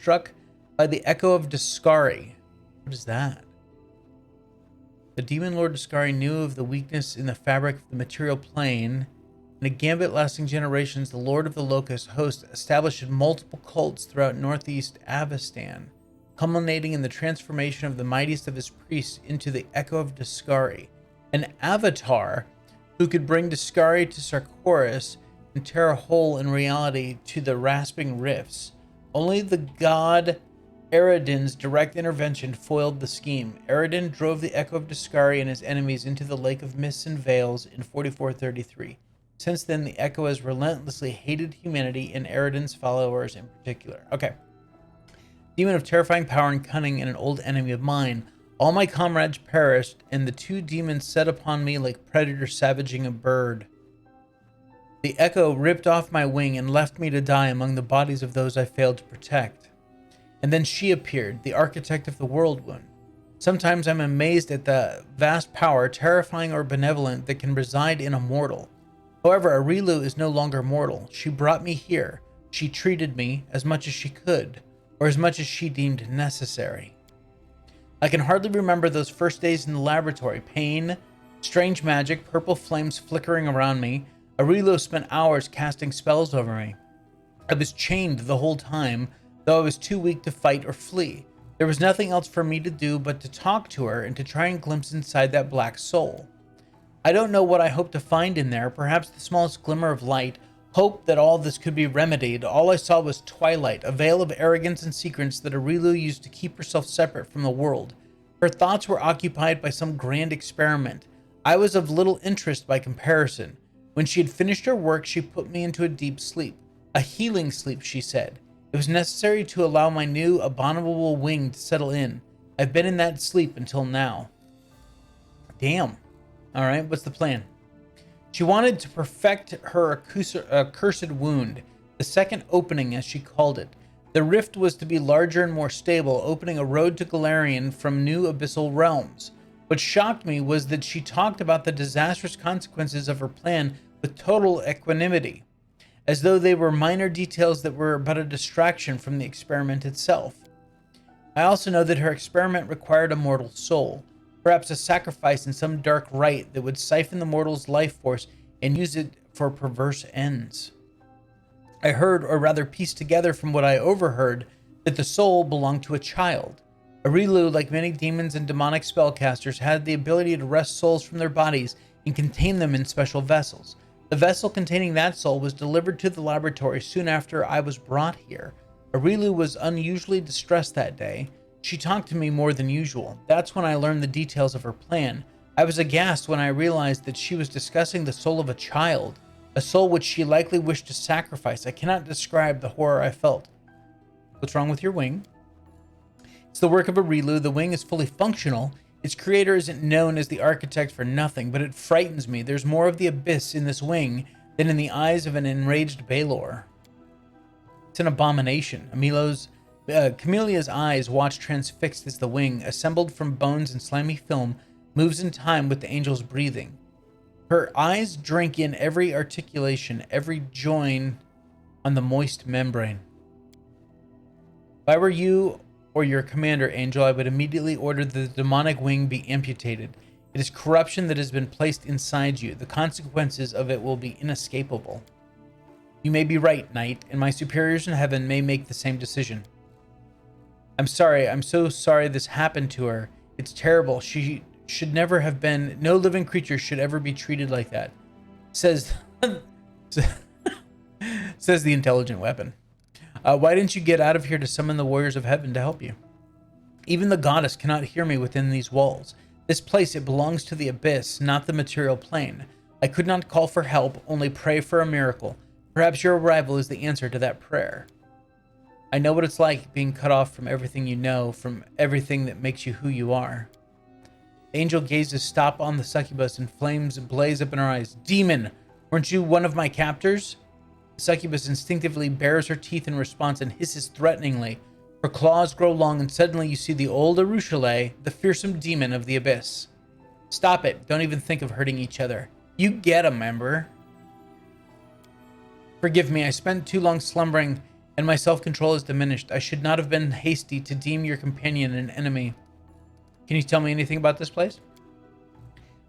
struck by the echo of Deskari. What is that? The demon lord Deskari knew of the weakness in the fabric of the material plane. In a gambit lasting generations, the lord of the locust host established multiple cults throughout northeast Avestan, culminating in the transformation of the mightiest of his priests into the Echo of Deskari, an avatar who could bring Deskari to Sarkoris and tear a hole in reality to the rasping rifts. Only the god Eredin's direct intervention foiled the scheme. Eredin drove the Echo of Deskari and his enemies into the Lake of Mists and Veils in 4433. Since then, the Echo has relentlessly hated humanity and Eredin's followers in particular. Okay. Demon of terrifying power and cunning and an old enemy of mine. All my comrades perished, and the two demons set upon me like predators savaging a bird. The Echo ripped off my wing and left me to die among the bodies of those I failed to protect. And then she appeared, the architect of the Worldwound. Sometimes I'm amazed at the vast power, terrifying or benevolent, that can reside in a mortal. However, Areelu is no longer mortal. She brought me here. She treated me as much as she could, or as much as she deemed necessary. I can hardly remember those first days in the laboratory. Pain, strange magic, purple flames flickering around me. Areelu spent hours casting spells over me. I was chained the whole time, though I was too weak to fight or flee. There was nothing else for me to do but to talk to her and to try and glimpse inside that black soul. I don't know what I hoped to find in there, perhaps the smallest glimmer of light, hope that all this could be remedied. All I saw was twilight, a veil of arrogance and secrets that Areelu used to keep herself separate from the world. Her thoughts were occupied by some grand experiment. I was of little interest by comparison. When she had finished her work, she put me into a deep sleep. A healing sleep, she said. It was necessary to allow my new abominable wing to settle in. I've been in that sleep until now. Damn. All right, what's the plan? She wanted to perfect her accursed wound, the second opening as she called it. The rift was to be larger and more stable, opening a road to Golarion from new abyssal realms. What shocked me was that she talked about the disastrous consequences of her plan with total equanimity, as though they were minor details that were but a distraction from the experiment itself. I also know that her experiment required a mortal soul, perhaps a sacrifice in some dark rite that would siphon the mortal's life force and use it for perverse ends. I heard, or rather pieced together from what I overheard, that the soul belonged to a child. Areelu, like many demons and demonic spellcasters, had the ability to wrest souls from their bodies and contain them in special vessels. The vessel containing that soul was delivered to the laboratory soon after I was brought here. Areelu was unusually distressed that day. She talked to me more than usual. That's when I learned the details of her plan. I was aghast when I realized that she was discussing the soul of a child, a soul which she likely wished to sacrifice. I cannot describe the horror I felt. What's wrong with your wing? It's the work of Areelu. The wing is fully functional. Its creator isn't known as the architect for nothing, but it frightens me. There's more of the abyss in this wing than in the eyes of an enraged Baelor. It's an abomination. Camellia's eyes watch transfixed as the wing, assembled from bones and slimy film, moves in time with the angel's breathing. Her eyes drink in every articulation, every join on the moist membrane. If I were you or your commander, Angel, I would immediately order that the demonic wing be amputated. It is corruption that has been placed inside you. The consequences of it will be inescapable. You may be right, Knight, and my superiors in heaven may make the same decision. I'm sorry. I'm so sorry this happened to her. It's terrible. She should never have been. No living creature should ever be treated like that. Says the intelligent weapon. Why didn't you get out of here to summon the warriors of heaven to help you? Even the goddess cannot hear me within these walls. This place, it belongs to the abyss, not the material plane. I could not call for help, only pray for a miracle. Perhaps your arrival is the answer to that prayer. I know what it's like being cut off from everything you know, from everything that makes you who you are. The angel gazes stop on the succubus and flames blaze up in her eyes. Demon, weren't you one of my captors? The succubus instinctively bares her teeth in response and hisses threateningly. Her claws grow long and suddenly you see the old Arushale, the fearsome demon of the abyss. Stop it. Don't even think of hurting each other. You get 'em, Ember. Forgive me, I spent too long slumbering and my self-control is diminished. I should not have been hasty to deem your companion an enemy. Can you tell me anything about this place?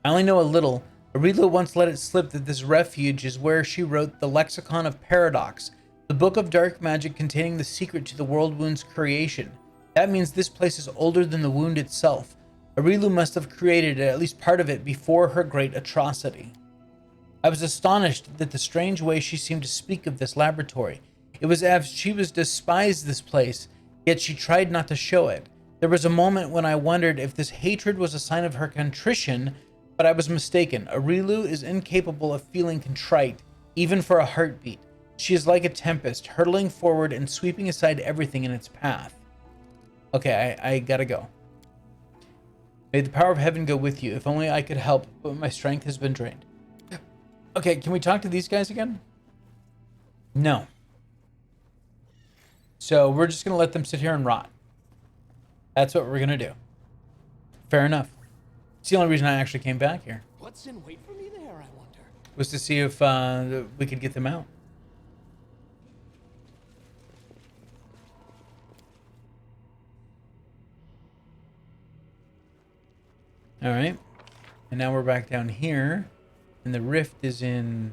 I only know a little. Areelu once let it slip that this refuge is where she wrote the Lexicon of Paradox, the book of dark magic containing the secret to the Worldwound's creation. That means this place is older than the wound itself. Areelu must have created at least part of it before her great atrocity. I was astonished at the strange way she seemed to speak of this laboratory. It was as if she was despised this place, yet she tried not to show it. There was a moment when I wondered if this hatred was a sign of her contrition, but I was mistaken. Areelu is incapable of feeling contrite, even for a heartbeat. She is like a tempest, hurtling forward and sweeping aside everything in its path. Okay, I gotta go. May the power of heaven go with you. If only I could help, but my strength has been drained. Okay, can we talk to these guys again? No. So we're just gonna let them sit here and rot. That's what we're gonna do. Fair enough. It's the only reason I actually came back here. What's in wait for me there, I wonder? Was to see if we could get them out. All right. And now we're back down here. And the rift is in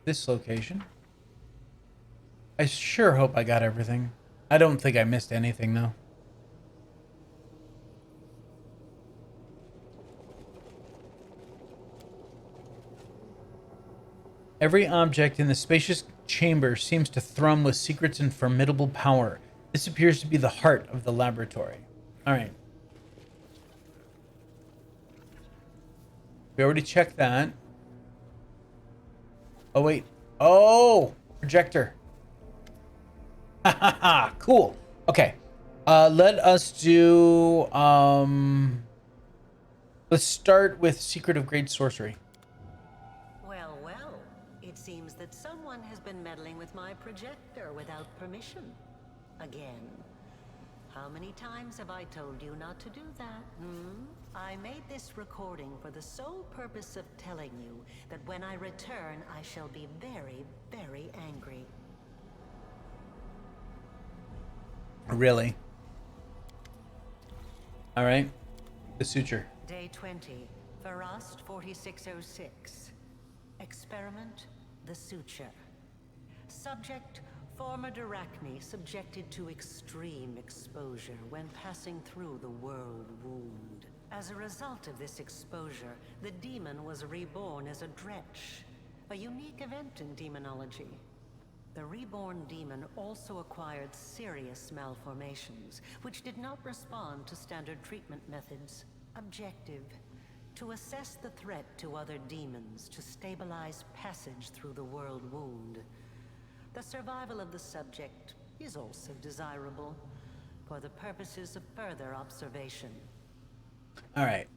this location. I sure hope I got everything. I don't think I missed anything, though. Every object in the spacious chamber seems to thrum with secrets and formidable power. This appears to be the heart of the laboratory. All right. We already checked that. Oh, wait. Oh! Projector. Ha ha ha! Cool. Okay. Let us do... let's start with Secret of Great Sorcery. Well, well. It seems that someone has been meddling with my projector without permission. Again. How many times have I told you not to do that, I made this recording for the sole purpose of telling you that when I return, I shall be very, very angry. Really? All right. The suture. Day 20, Farast 4606. Experiment, the suture. Subject, former Arachne subjected to extreme exposure when passing through the Worldwound. As a result of this exposure, the demon was reborn as a dretch, a unique event in demonology. The reborn demon also acquired serious malformations, which did not respond to standard treatment methods. Objective: to assess the threat to other demons to stabilize passage through the Worldwound. The survival of the subject is also desirable for the purposes of further observation. All right.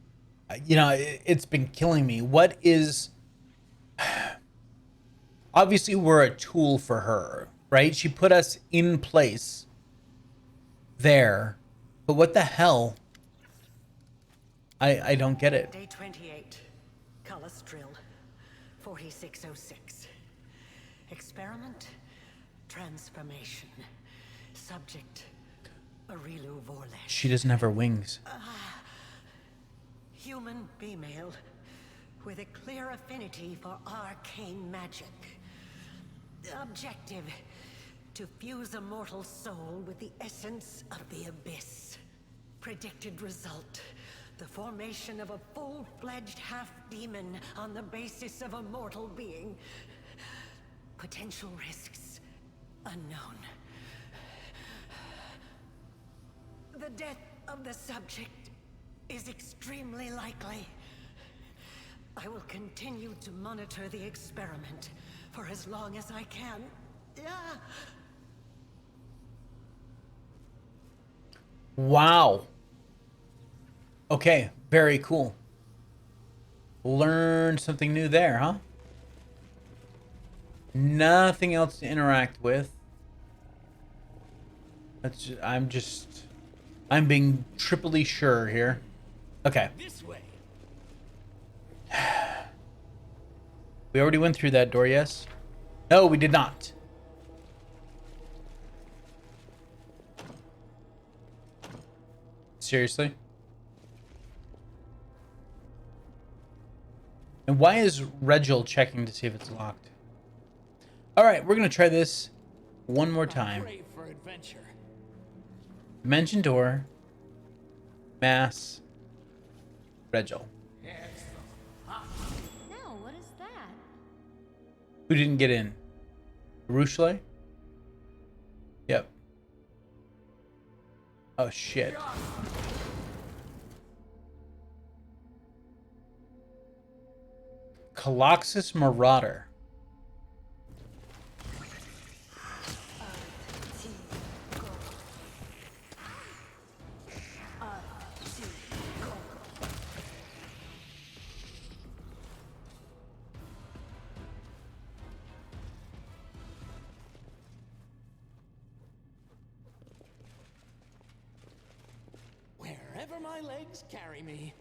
You know, it's been killing me. What is... Obviously, we're a tool for her, right? She put us in place there. But what the hell? I don't get it. Day 28, Calastril, 4606. Experiment, transformation. Subject, Areelu Vorlesh. She doesn't have her wings. Human female with a clear affinity for arcane magic. Objective: to fuse a mortal soul with the essence of the abyss. Predicted result: the formation of a full-fledged half-demon on the basis of a mortal being. Potential risks unknown. The death of the subject is extremely likely. I will continue to monitor the experiment for as long as I can. Wow. Okay, very cool. Learned something new there, huh? Nothing else to interact with. I'm being triply sure here. Okay. This way. We already went through that door, yes? No, we did not. Seriously? And why is Regil checking to see if it's locked? Alright, we're going to try this one more time. Brave for adventure. Dimension door. Mass. Regil. No, what is that? Who didn't get in? Rushle? Yep. Oh, shit. 𝐂𝐡𝐚𝐧𝐬𝐿 Marauder. Wherever my legs carry me.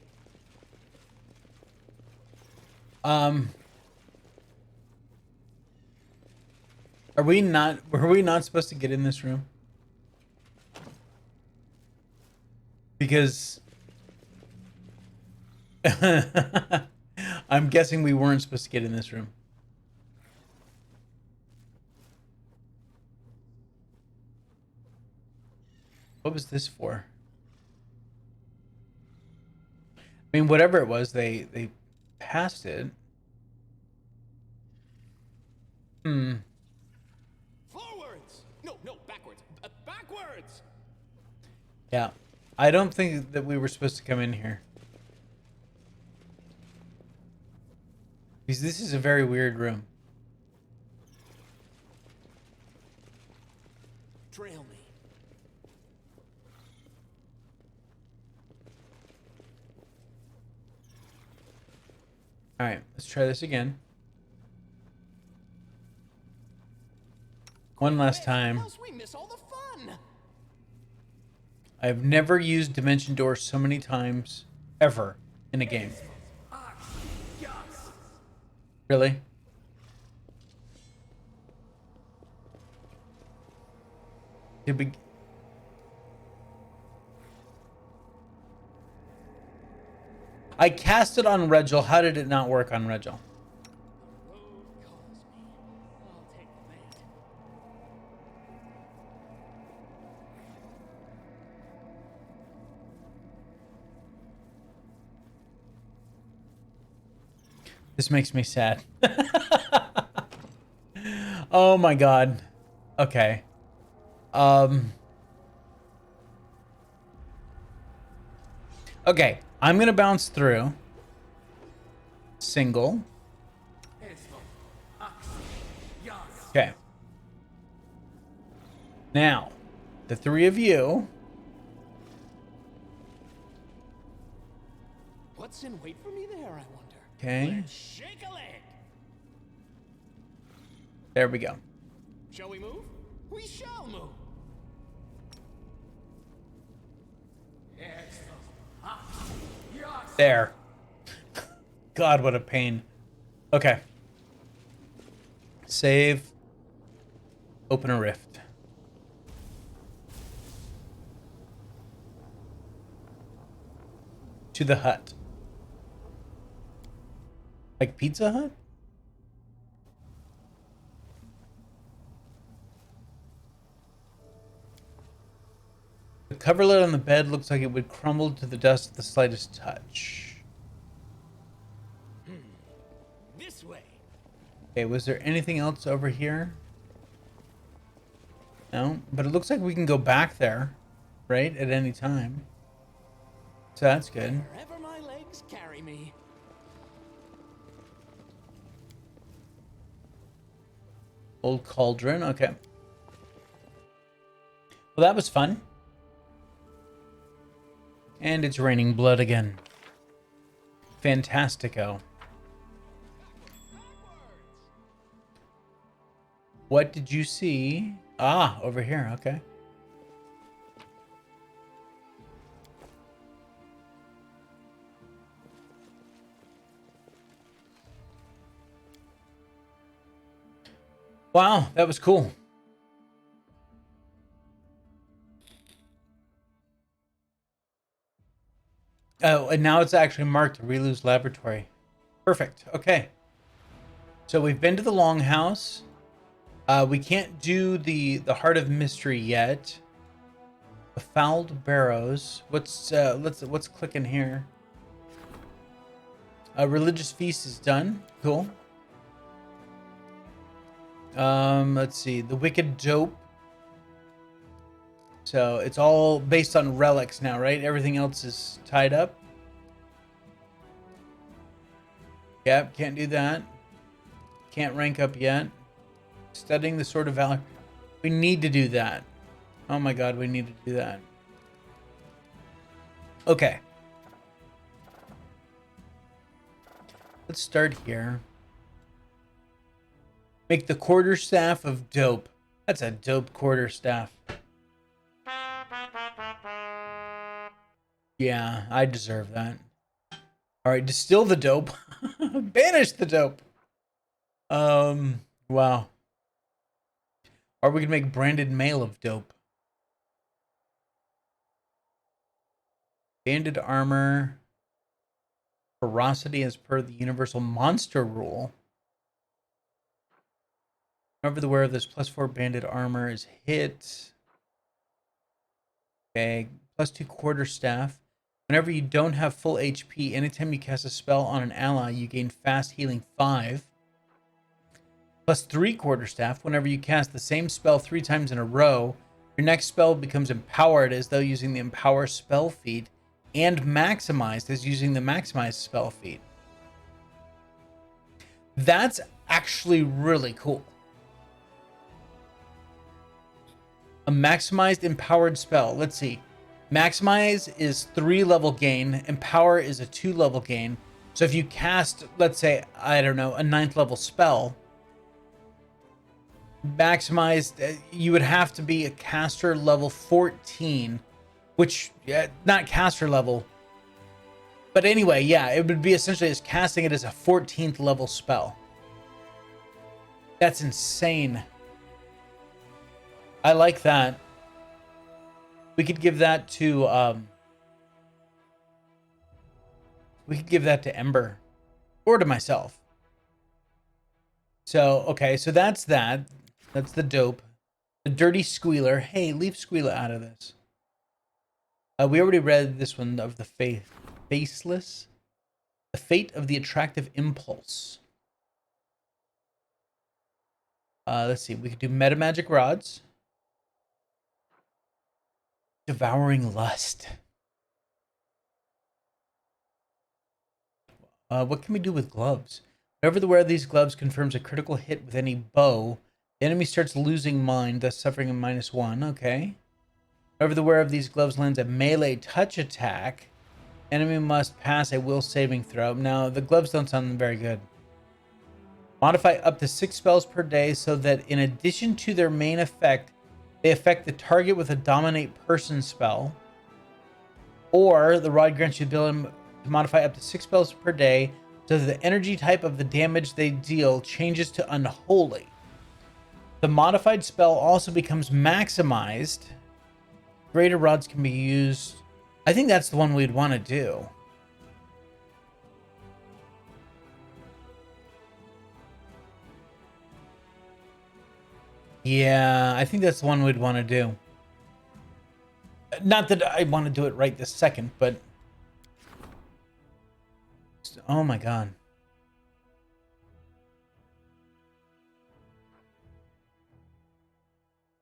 Were we not supposed to get in this room? Because I'm guessing we weren't supposed to get in this room. What was this for? I mean, whatever it was, they passed it. Forwards! No, backwards. Backwards! Yeah. I don't think that we were supposed to come in here. Because this is a very weird room. Trail me. Alright, let's try this again. One last time. Else we miss all the fun. I've never used Dimension Door so many times ever in a game. Really? Did we... I cast it on Regil. How did it not work on Regil? Road calls me. I'll take that. This makes me sad. Oh my god. Okay. Okay, I'm gonna bounce through. Single. Okay. Now, the three of you. What's in wait for me there, I wonder? Okay. Let's shake a leg. There we go. Shall we move? We shall move. There. God, what a pain. Okay. Save. Open a rift. To the hut. Like Pizza Hut? The coverlet on the bed looks like it would crumble to the dust at the slightest touch. This way. Okay, was there anything else over here? No, but it looks like we can go back there, right? At any time. So that's good. Wherever my legs carry me. Old cauldron, okay. Well, that was fun. And it's raining blood again. Fantastico. What did you see? Ah, over here, okay. Wow, that was cool. Oh, and now it's actually marked Areelu's laboratory. Perfect. Okay. So we've been to the Longhouse. We can't do the Heart of Mystery yet. The Fouled Barrows. What's clicking here? Religious Feast is done. Cool. Let's see. The Wicked Dope. So it's all based on relics now, right? Everything else is tied up. Yep, can't do that. Can't rank up yet. Studying the Sword of Valor. We need to do that. Oh my god, we need to do that. Okay. Let's start here. Make the quarterstaff of dope. That's a dope quarterstaff. Yeah, I deserve that. Alright, distill the dope. Banish the dope. Wow. Or we can make branded mail of dope. Banded armor. Ferocity as per the universal monster rule. Whenever the wearer of this +4 banded armor is hit. Okay, +2 quarterstaff. Whenever you don't have full HP, anytime you cast a spell on an ally, you gain fast healing 5. +3 quarterstaff. Whenever you cast the same spell 3 times in a row, your next spell becomes empowered as though using the empower spell feat, and maximized as using the maximize spell feat. That's actually really cool. A maximized empowered spell. Let's see. Maximize is 3 level gain. Empower is a 2 level gain. So if you cast, let's say, I don't know, a 9th level spell, maximized, you would have to be a caster level 14, which, not caster level. But anyway, yeah, it would be essentially as casting it as a 14th level spell. That's insane. I like that. We could give that to Ember or to myself. So, okay, so that's that. That's the dope. The dirty squealer. Hey, leave squealer out of this. We already read this one of the faceless. The fate of the attractive impulse. Let's see. We could do metamagic rods. Devouring lust. What can we do with gloves? Whenever the wearer of these gloves confirms a critical hit with any bow, the enemy starts losing mind, thus suffering a -1. Okay. Whenever the wearer of these gloves lands a melee touch attack, enemy must pass a will saving throw. Now, the gloves don't sound very good. Modify up to 6 spells per day so that in addition to their main effect, they affect the target with a dominate person spell. Or the rod grants you the ability to modify up to 6 spells per day so that the energy type of the damage they deal changes to unholy. The modified spell also becomes maximized. Greater rods can be used. I think that's the one we'd want to do. Yeah, I think that's the one we'd want to do. Not that I want to do it right this second, but... Oh my god.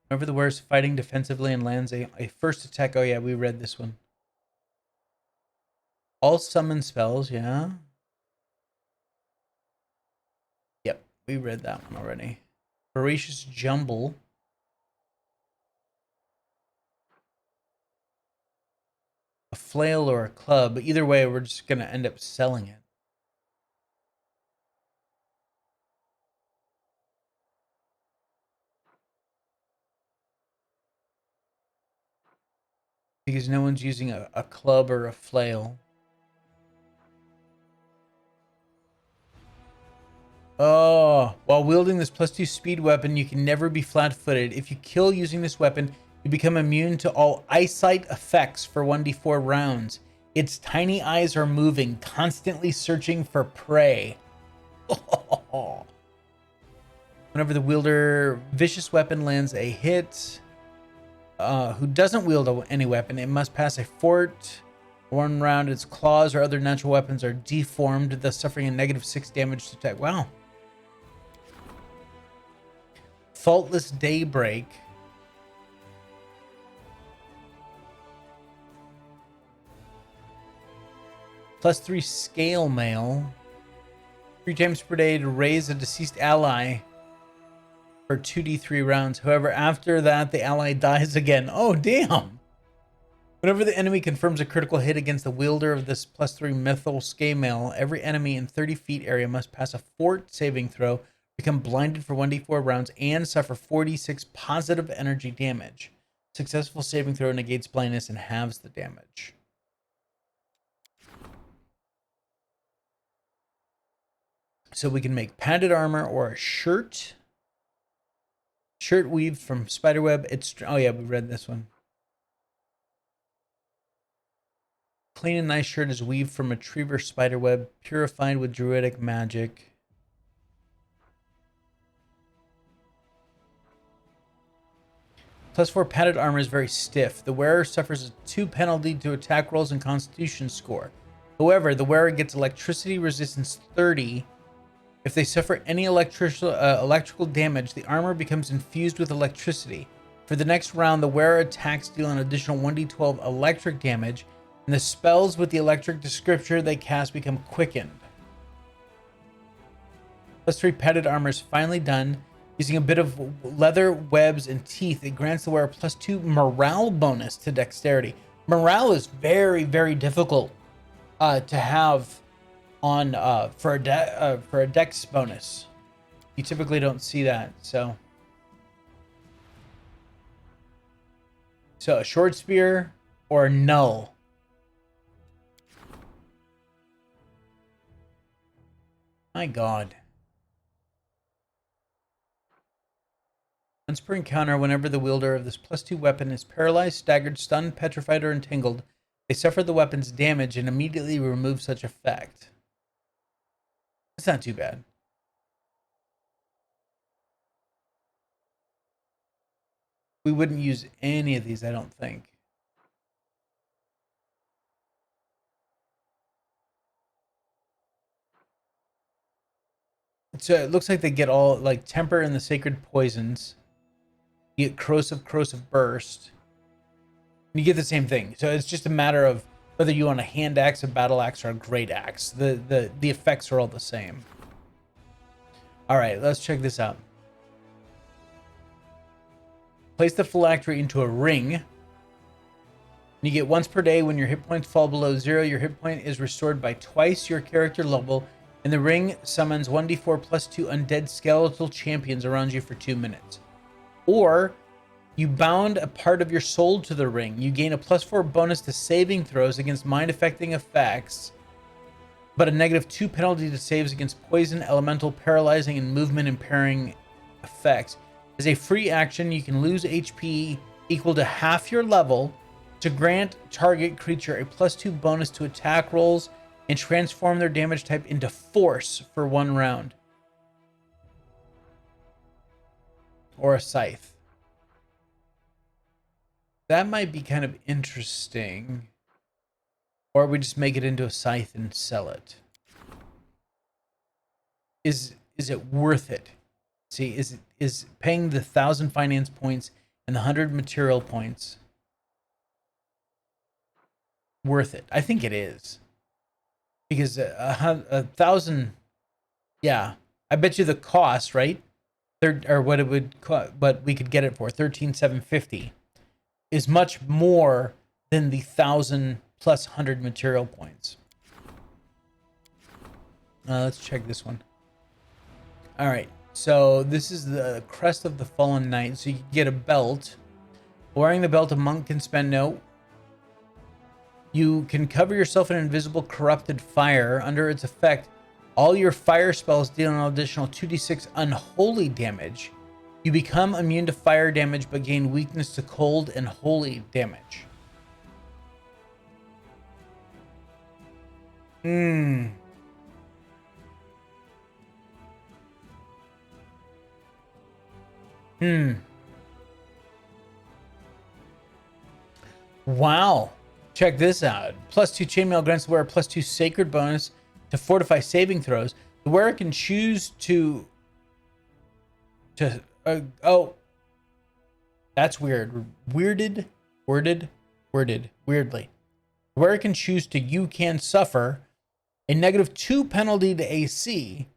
Whenever the wearer's fighting defensively and lands a first attack... Oh yeah, we read this one. All summon spells, yeah. Yep, we read that one already. Voracious Jumble. A flail or a club. Either way, we're just going to end up selling it. Because no one's using a club or a flail. Oh, while wielding this +2 speed weapon, you can never be flat-footed. If you kill using this weapon, you become immune to all eyesight effects for 1d4 rounds. Its tiny eyes are moving, constantly searching for prey. Whenever the wielder vicious weapon lands a hit, who doesn't wield any weapon, it must pass a fort. 1 round, its claws or other natural weapons are deformed, thus suffering a -6 damage to attack. Wow. Faultless Daybreak. +3 scale mail. 3 times per day to raise a deceased ally for 2d3 rounds. However, after that, the ally dies again. Oh, damn. Whenever the enemy confirms a critical hit against the wielder of this +3 mythical scale mail, every enemy in 30 feet area must pass a fort saving throw, become blinded for 1d4 rounds, and suffer 46 positive energy damage. Successful saving throw negates blindness and halves the damage. So we can make padded armor or a shirt. Shirt weaved from spiderweb. Oh yeah, we read this one. Clean and nice shirt is weaved from retriever spiderweb, purified with druidic magic. +4 padded armor is very stiff. The wearer suffers a 2 penalty to attack rolls and constitution score. However, the wearer gets electricity resistance 30. If they suffer any electrical damage, the armor becomes infused with electricity. For the next round, the wearer attacks deal an additional 1d12 electric damage, and the spells with the electric descriptor they cast become quickened. +3 padded armor is finally done. Using a bit of leather, webs, and teeth, it grants the wearer +2 morale bonus to dexterity. Morale is very, very difficult to have on for a dex bonus. You typically don't see that. So a short spear or null. My God. Once per encounter, whenever the wielder of this +2 weapon is paralyzed, staggered, stunned, petrified, or entangled, they suffer the weapon's damage and immediately remove such effect. That's not too bad. We wouldn't use any of these, I don't think. So it looks like they get all, like, temper and the sacred poisons. You get corrosive burst. And you get the same thing. So it's just a matter of whether you want a hand axe, a battle axe, or a great axe. The effects are all the same. All right, let's check this out. Place the phylactery into a ring. You get once per day. When your hit points fall below 0, your hit point is restored by twice your character level, and the ring summons 1d4 +2 undead skeletal champions around you for 2 minutes. Or you bound a part of your soul to the ring. You gain a +4 bonus to saving throws against mind-affecting effects, but a -2 penalty to saves against poison, elemental, paralyzing, and movement impairing effects. As a free action, you can lose HP equal to half your level to grant target creature a +2 bonus to attack rolls and transform their damage type into force for 1 round. Or a scythe. That might be kind of interesting. Or we just make it into a scythe and sell it. Is it worth it? See, is paying the 1,000 finance points and the 100 material points worth it? I think it is. Because 1,000, yeah, I bet you the cost, right? Or what it would cost, but we could get it for 13,750 is much more than the 1,000 plus 100 material points. Let's check this one. All right, so this is the Crest of the Fallen Knight. So you get a belt. Wearing the belt, a monk can spend no. You can cover yourself in invisible corrupted fire. Under its effect, all your fire spells deal an additional 2d6 unholy damage. You become immune to fire damage, but gain weakness to cold and holy damage. Hmm. Hmm. Wow. Check this out. +2 chainmail grants the wearer +2 sacred bonus to fortify saving throws. The wearer can choose to oh, that's weird. Weirdly. The wearer can choose to you can suffer a -2 penalty to AC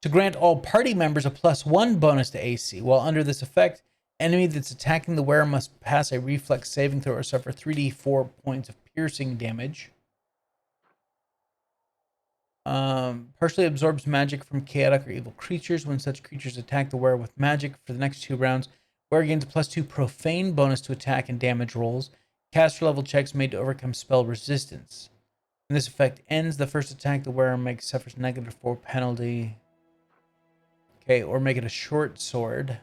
to grant all party members a +1 bonus to AC. While under this effect, enemy that's attacking the wearer must pass a reflex saving throw or suffer 3d4 points of piercing damage. Partially absorbs magic from chaotic or evil creatures. When such creatures attack the wearer with magic for the next 2 rounds, wearer gains a +2 profane bonus to attack and damage rolls. Caster level checks made to overcome spell resistance. When this effect ends, the first attack the wearer makes suffers -4 penalty. Okay, or make it a short sword.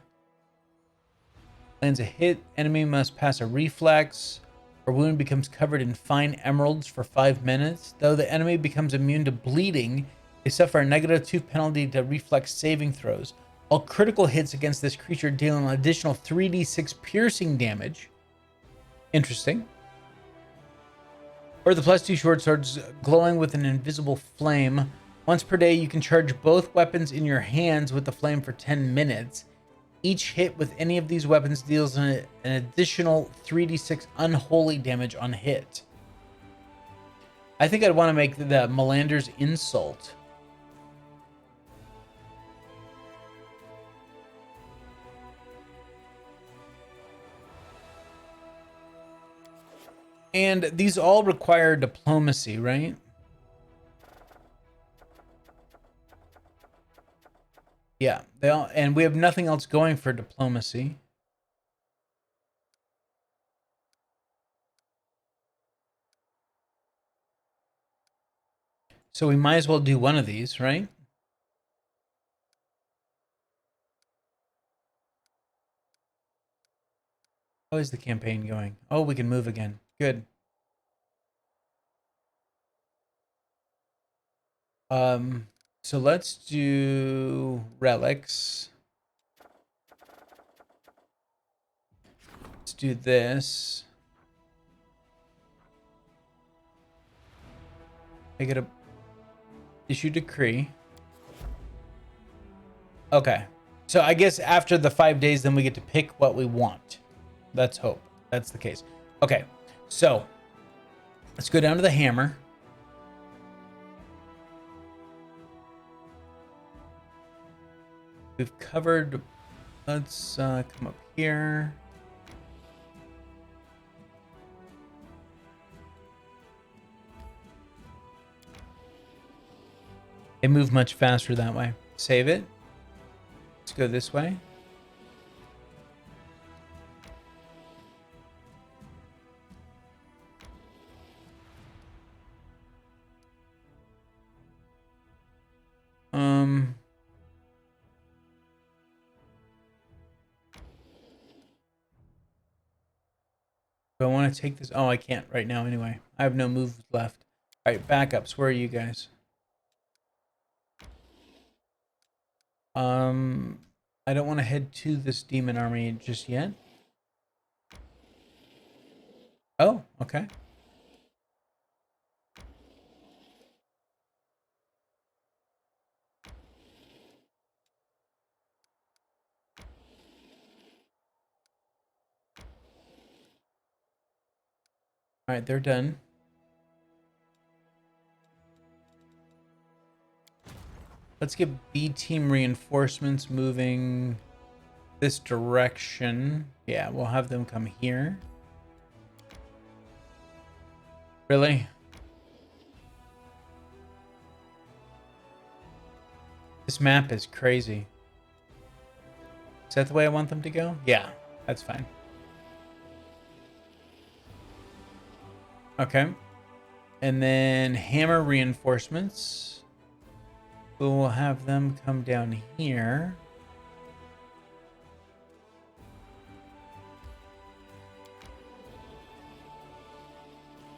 Lands a hit, enemy must pass a reflex, or wound becomes covered in fine emeralds for 5 minutes. Though the enemy becomes immune to bleeding, they suffer a -2 penalty to reflex saving throws. All critical hits against this creature deal an additional 3d6 piercing damage. Interesting. Or the +2 short swords glowing with an invisible flame. Once per day, you can charge both weapons in your hands with the flame for 10 minutes. Each hit with any of these weapons deals an additional 3d6 unholy damage on hit. I think I'd want to make the Melander's Insult. And these all require diplomacy, right? Yeah, they all, and we have nothing else going for diplomacy. So we might as well do one of these, right? How is the campaign going? Oh, we can move again. Good. So let's do relics. Let's do this. Make it a issue decree. Okay. So I guess after the 5 days, then we get to pick what we want. Let's hope that's the case. Okay. So let's go down to the hammer. We've covered. Let's come up here. They move much faster that way. Save it. Let's go this way. Do I want to take this? Oh, I can't right now anyway. I have no moves left. All right, backups. Where are you guys? I don't want to head to this demon army just yet. Oh, okay. All right, they're done. Let's get B team reinforcements moving this direction. Yeah, we'll have them come here. Really? This map is crazy. Is that the way I want them to go? Yeah, that's fine. Okay. And then hammer reinforcements. We'll have them come down here.